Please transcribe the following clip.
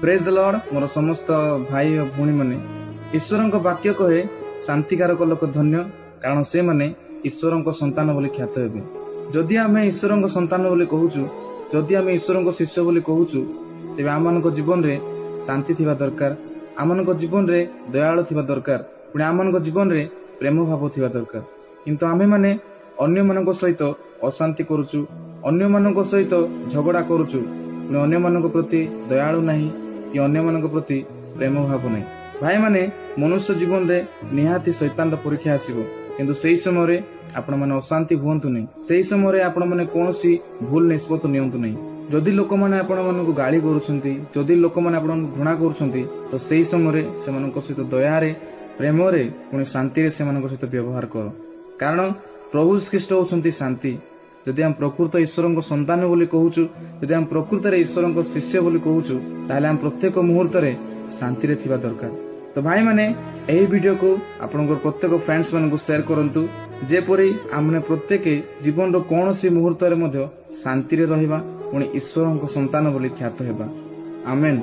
Praise the Lord मोर समस्त भाई और भूणी माने ईश्वर वाक्य कहे शांतिकारक लोक धन्य कारण से माने ईश्वर संतान बोली ख्यात हे। जदि आम ईश्वर संतान बोली कहूचु जदि आम ईश्वर शिष्य बोली कहूचु तेबे आम जीवन रे शांति थिबा दरकार, आम जीवन रे दयालु थिबा दरकार, पुणी आम जीवन रे प्रेम भाव थिबा दरकार। किंतु आमे माने अन्य मानक सहित अशांति करूचु, अन्य मानक सहित झगड़ा करूचु, पुणी अन्य मानक प्रति दयालु नहीं कि अन्य मानक प्रति प्रेम भाव नहीं। भाई माने मनुष्य जीवन रे निहाती शैतान परीक्षा आसीबो, किंतु सेही समय रे आपण माने अशांति हुअंतु नहीं, सेही समय रे आपण माने कोनोसी भूल निष्पत्ति नियंतु नहीं। जदि लोक माने आपण मानकु गाली करूछंती, जदि लोक माने आपण घृणा करूछंती, तो सेही समय रे सेमानक सहित दया रे प्रेम रे पुणी शांति रे सेमानक सहित व्यवहार करो, कारण प्रभु ख्रीष्ट होउछंती शांति। जदि हम प्रकृत ईश्वर संतान बोली कहूचु, जदि हम प्रकृत ईश्वर शिष्य बोली कहूचु, ताहले हम प्रत्येक मुहूर्त रे शांति रे थिबा दरकार। तो भाई माने एही वीडियो को आपनकर प्रत्येक फ्रेंड्स मानकु शेयर करंतु, जेपरि हमने प्रत्येक जीवन रो कोनोसी मुहूर्त रे मध्य शांति रे रहिबा, पुणी ईश्वर संतान बोली ख्यात हेबा। आमेन।